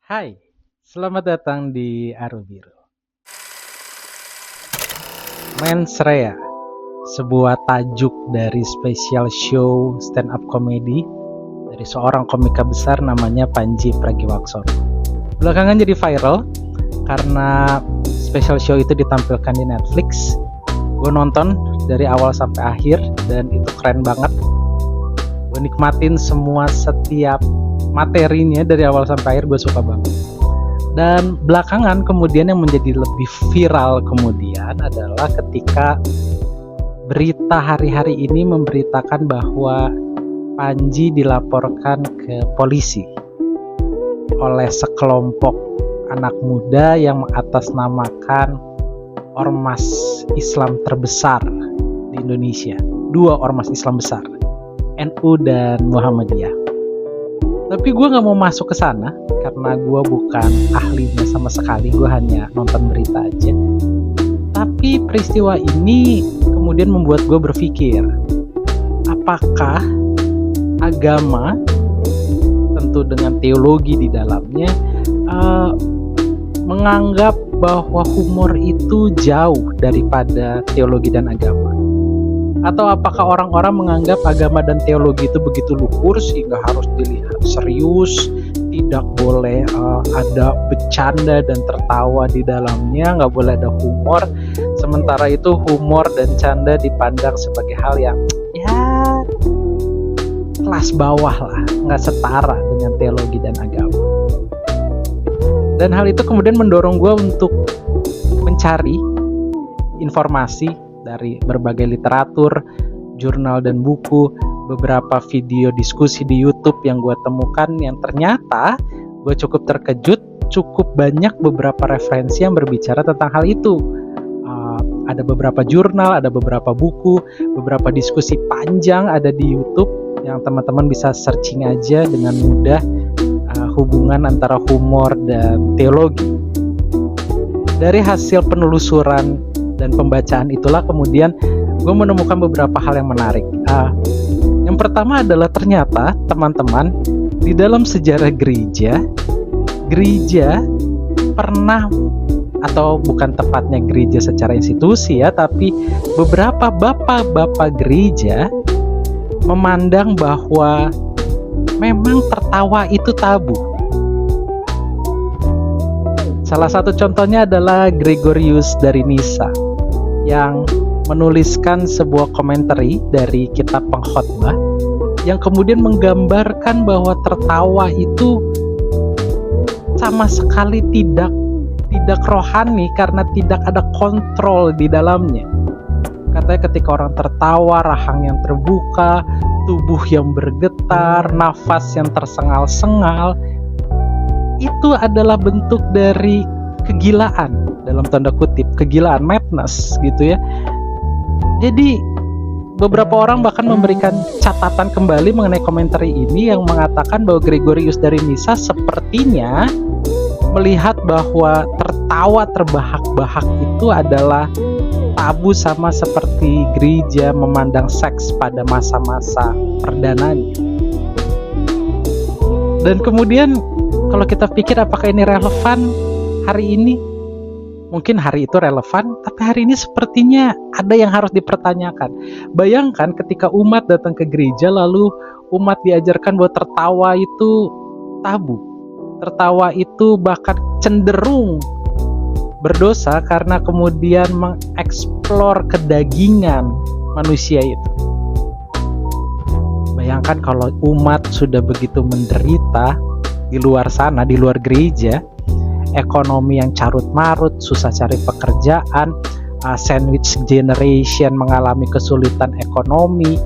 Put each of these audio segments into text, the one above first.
Hai, selamat datang di Aru Biru. Mens Rea, sebuah tajuk dari special show stand up comedy dari seorang komika besar namanya Panji Pragiwaksono. Belakangan jadi viral karena special show itu ditampilkan di Netflix. Gue nonton dari awal sampai akhir dan itu keren banget. Gue nikmatin setiap materinya dari awal sampai akhir, gue suka banget. Dan belakangan kemudian yang menjadi lebih viral kemudian adalah ketika berita hari-hari ini memberitakan bahwa Panji dilaporkan ke polisi oleh sekelompok anak muda yang mengatasnamakan ormas Islam terbesar di Indonesia. Dua ormas Islam besar, NU dan Muhammadiyah. Tapi gue gak mau masuk ke sana karena gue bukan ahlinya sama sekali, gue hanya nonton berita aja. Tapi peristiwa ini kemudian membuat gue berpikir, apakah agama, tentu dengan teologi di dalamnya, menganggap bahwa humor itu jauh daripada teologi dan agama? Atau apakah orang-orang menganggap agama dan teologi itu begitu luhur sehingga harus dilihat serius, tidak boleh ada bercanda dan tertawa di dalamnya, nggak boleh ada humor. Sementara itu humor dan canda dipandang sebagai hal yang ya kelas bawah lah, nggak setara dengan teologi dan agama. Dan hal itu kemudian mendorong gue untuk mencari informasi dari berbagai literatur, jurnal dan buku, beberapa video diskusi di YouTube yang gue temukan yang ternyata gue cukup terkejut, cukup banyak beberapa referensi yang berbicara tentang hal itu. Ada beberapa jurnal, ada beberapa buku, beberapa diskusi panjang ada di YouTube yang teman-teman bisa searching aja dengan mudah, hubungan antara humor dan teologi. Dari hasil penelusuran dan pembacaan itulah kemudian gue menemukan beberapa hal yang menarik. Yang pertama adalah ternyata teman-teman di dalam sejarah gereja pernah, atau bukan tepatnya gereja secara institusi ya, tapi beberapa bapak-bapak gereja memandang bahwa memang tertawa itu tabu. Salah satu contohnya adalah Gregorius dari Nisa yang menuliskan sebuah komentari dari kitab Pengkhotbah yang kemudian menggambarkan bahwa tertawa itu sama sekali tidak rohani karena tidak ada kontrol di dalamnya. Katanya ketika orang tertawa, rahang yang terbuka, tubuh yang bergetar, nafas yang tersengal-sengal, itu adalah bentuk dari kegilaan, dalam tanda kutip, kegilaan, madness gitu ya. Jadi beberapa orang bahkan memberikan catatan kembali mengenai komentar ini yang mengatakan bahwa Gregorius dari Nisa sepertinya melihat bahwa tertawa terbahak-bahak itu adalah tabu, sama seperti gereja memandang seks pada masa-masa perdananya. Dan kemudian kalau kita pikir apakah ini relevan hari ini? Mungkin hari itu relevan, tapi hari ini sepertinya ada yang harus dipertanyakan. Bayangkan ketika umat datang ke gereja lalu umat diajarkan bahwa tertawa itu tabu. Tertawa itu bahkan cenderung berdosa karena kemudian mengeksplor kedagingan manusia itu. Bayangkan kalau umat sudah begitu menderita di luar sana, di luar gereja, ekonomi yang carut-marut, susah cari pekerjaan, sandwich generation mengalami kesulitan ekonomi,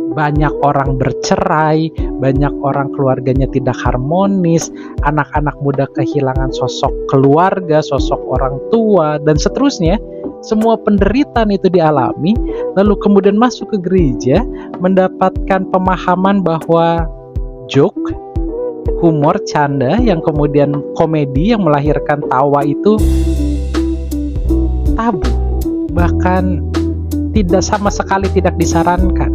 banyak orang bercerai, banyak orang keluarganya tidak harmonis, anak-anak muda kehilangan sosok keluarga, sosok orang tua, dan seterusnya. Semua penderitaan itu dialami, lalu kemudian masuk ke gereja, mendapatkan pemahaman bahwa joke, humor, canda, yang kemudian komedi yang melahirkan tawa itu tabu, bahkan tidak sama sekali tidak disarankan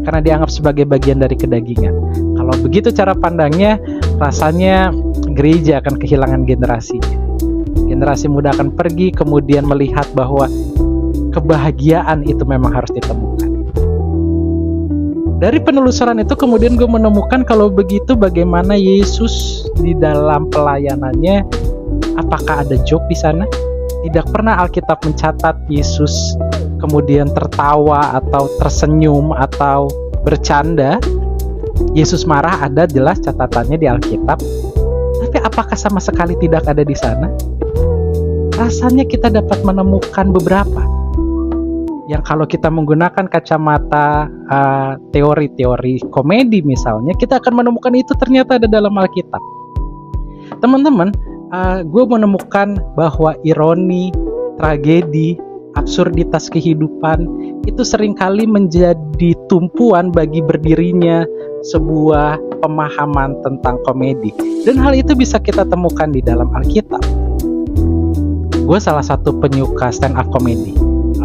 karena dianggap sebagai bagian dari kedagingan. Kalau begitu cara pandangnya, rasanya gereja akan kehilangan generasinya. Generasi muda akan pergi, kemudian melihat bahwa kebahagiaan itu memang harus ditemukan. Dari penelusuran itu kemudian gue menemukan kalau begitu bagaimana Yesus di dalam pelayanannya, apakah ada joke di sana? Tidak pernah Alkitab mencatat Yesus kemudian tertawa atau tersenyum atau bercanda. Yesus marah ada jelas catatannya di Alkitab. Tapi apakah sama sekali tidak ada di sana? Rasanya kita dapat menemukan beberapa. Yang kalau kita menggunakan kacamata teori-teori komedi misalnya, kita akan menemukan itu ternyata ada dalam Alkitab. Teman-teman, gue menemukan bahwa ironi, tragedi, absurditas kehidupan itu seringkali menjadi tumpuan bagi berdirinya sebuah pemahaman tentang komedi. Dan hal itu bisa kita temukan di dalam Alkitab. Gue salah satu penyuka stand up komedi.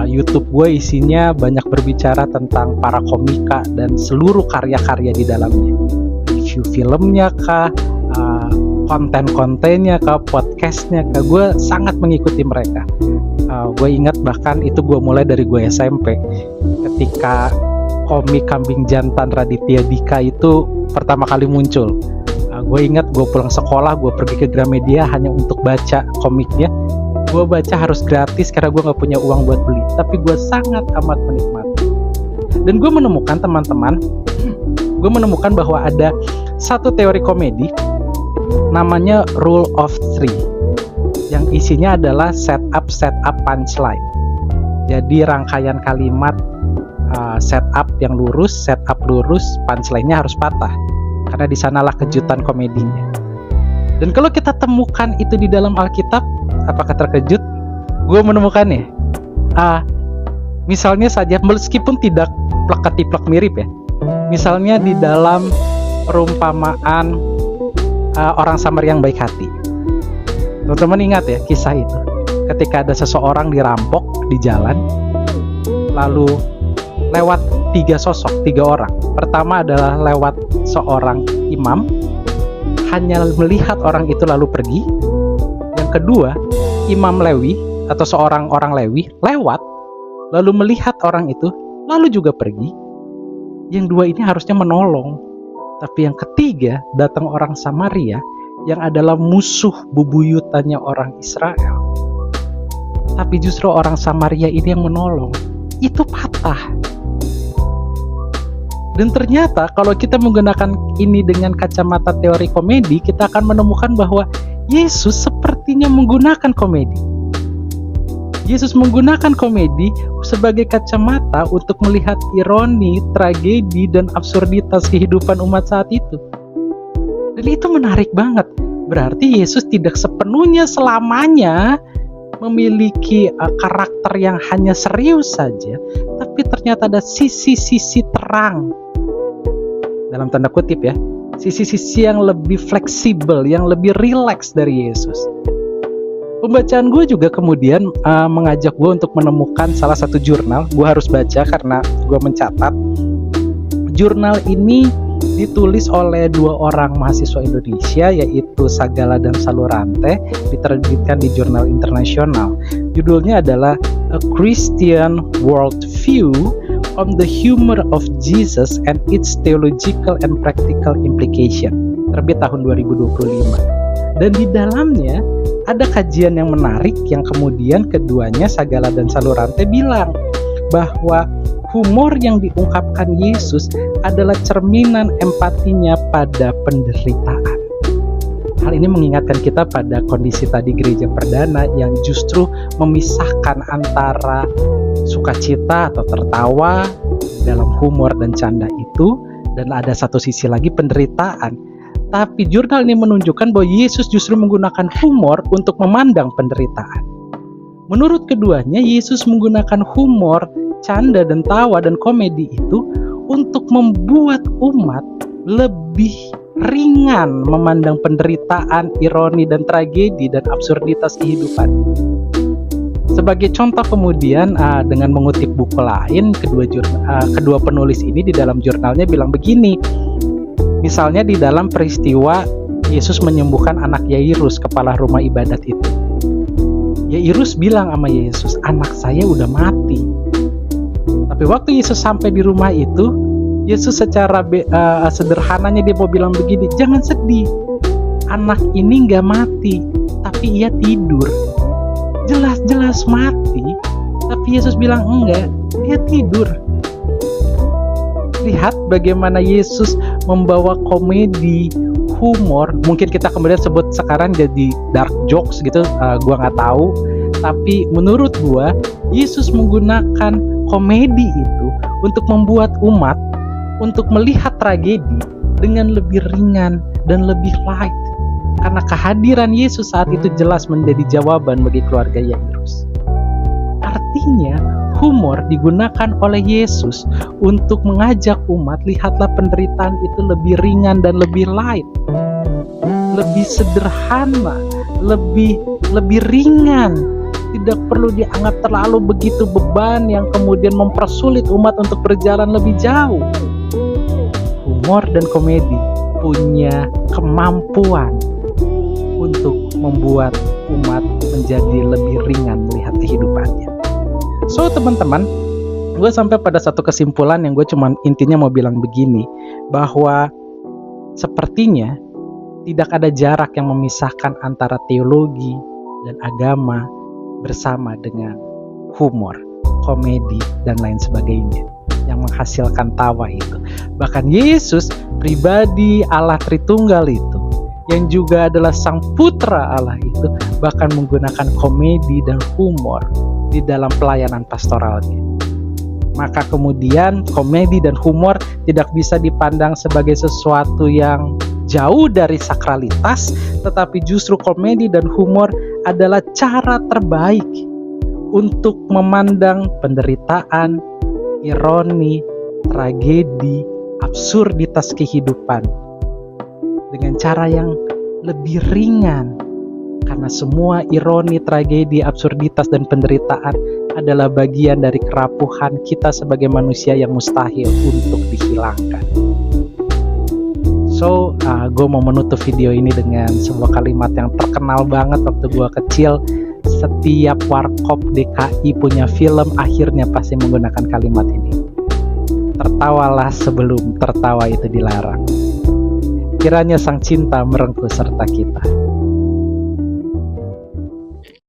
YouTube gue isinya banyak berbicara tentang para komika dan seluruh karya-karya di dalamnya. Review filmnya kah, konten-kontennya kah, podcastnya kah, gue sangat mengikuti mereka. Gue ingat bahkan itu gue mulai dari gue SMP ketika komik Kambing Jantan Raditya Dika itu pertama kali muncul. Gue ingat gue pulang sekolah, gue pergi ke Gramedia hanya untuk baca komiknya. Gue baca harus gratis karena gue gak punya uang buat beli, tapi gue sangat amat menikmati. Dan gue menemukan teman-teman, gue menemukan bahwa ada satu teori komedi namanya Rule of Three, yang isinya adalah setup punchline. Jadi rangkaian kalimat setup yang lurus, setup lurus, punchline-nya harus patah, karena di sanalah kejutan komedinya. Dan kalau kita temukan itu di dalam Alkitab, apakah terkejut? Gue menemukannya. Misalnya saja, meskipun tidak plak-ketiplak mirip ya. Misalnya di dalam perumpamaan orang Samaria yang baik hati. Teman-teman ingat ya kisah itu. Ketika ada seseorang dirampok di jalan, lalu lewat 3 orang. Pertama adalah lewat seorang imam, hanya melihat orang itu lalu pergi. Yang kedua, Imam Lewi atau seorang orang Lewi lewat lalu melihat orang itu lalu juga pergi. Yang dua ini harusnya menolong, tapi yang ketiga datang orang Samaria yang adalah musuh bebuyutannya orang Israel. Tapi justru orang Samaria ini yang menolong. Itu patah. Dan ternyata kalau kita menggunakan ini dengan kacamata teori komedi, kita akan menemukan bahwa Yesus sepertinya menggunakan komedi. Yesus menggunakan komedi sebagai kacamata untuk melihat ironi, tragedi, dan absurditas kehidupan umat saat itu. Dan itu menarik banget. Berarti Yesus tidak sepenuhnya selamanya memiliki karakter yang hanya serius saja, tapi ternyata ada sisi-sisi terang, dalam tanda kutip ya, sisi-sisi yang lebih fleksibel, yang lebih rileks dari Yesus. Pembacaan gue juga kemudian mengajak gue untuk menemukan salah satu jurnal. Gue harus baca karena gue mencatat. Jurnal ini ditulis oleh 2 orang mahasiswa Indonesia, yaitu Sagala dan Salurante, diterbitkan di jurnal internasional. Judulnya adalah A Christian Worldview on the Humor of Jesus and its Theological and Practical Implication, terbit tahun 2025. Dan di dalamnya ada kajian yang menarik yang kemudian keduanya, Sagala dan Salurante, bilang bahwa humor yang diungkapkan Yesus adalah cerminan empatinya pada penderitaan. Hal ini mengingatkan kita pada kondisi tadi gereja perdana yang justru memisahkan antara sukacita atau tertawa dalam humor dan canda itu, dan ada satu sisi lagi penderitaan. Tapi jurnal ini menunjukkan bahwa Yesus justru menggunakan humor untuk memandang penderitaan. Menurut keduanya, Yesus menggunakan humor, canda dan tawa dan komedi itu untuk membuat umat lebih ringan memandang penderitaan, ironi dan tragedi dan absurditas kehidupan. Sebagai contoh kemudian dengan mengutip buku lain, kedua penulis ini di dalam jurnalnya bilang begini. Misalnya di dalam peristiwa Yesus menyembuhkan anak Yairus, kepala rumah ibadat itu. Yairus bilang sama Yesus, anak saya udah mati. Tapi waktu Yesus sampai di rumah itu, Yesus secara sederhananya dia mau bilang begini, jangan sedih, anak ini gak mati, tapi ia tidur. Jelas-jelas mati, tapi Yesus bilang enggak, dia tidur. Lihat bagaimana Yesus membawa komedi, humor, mungkin kita kemudian sebut sekarang jadi dark jokes gitu, gua nggak tahu. Tapi menurut gua, Yesus menggunakan komedi itu untuk membuat umat untuk melihat tragedi dengan lebih ringan dan lebih light. Karena kehadiran Yesus saat itu jelas menjadi jawaban bagi keluarga Yairus. Artinya, humor digunakan oleh Yesus untuk mengajak umat, lihatlah penderitaan itu lebih ringan dan lebih light, lebih sederhana, lebih ringan, tidak perlu dianggap terlalu begitu beban yang kemudian mempersulit umat untuk berjalan lebih jauh. Humor dan komedi punya kemampuan untuk membuat umat menjadi lebih ringan melihat kehidupannya. So teman-teman, gue sampai pada satu kesimpulan yang gue cuman intinya mau bilang begini, bahwa sepertinya tidak ada jarak yang memisahkan antara teologi dan agama bersama dengan humor, komedi, dan lain sebagainya yang menghasilkan tawa itu. Bahkan Yesus, pribadi Allah Tritunggal itu, yang juga adalah Sang Putra Allah itu, bahkan menggunakan komedi dan humor di dalam pelayanan pastoralnya. Maka kemudian komedi dan humor tidak bisa dipandang sebagai sesuatu yang jauh dari sakralitas, tetapi justru komedi dan humor adalah cara terbaik untuk memandang penderitaan, ironi, tragedi, absurditas kehidupan dengan cara yang lebih ringan. Karena semua ironi, tragedi, absurditas, dan penderitaan adalah bagian dari kerapuhan kita sebagai manusia yang mustahil untuk dihilangkan. So, gue mau menutup video ini dengan sebuah kalimat yang terkenal banget waktu gue kecil. Setiap warkop DKI punya film akhirnya pasti menggunakan kalimat ini. Tertawalah sebelum tertawa itu dilarang. Kiranya Sang Cinta merengkuh serta kita.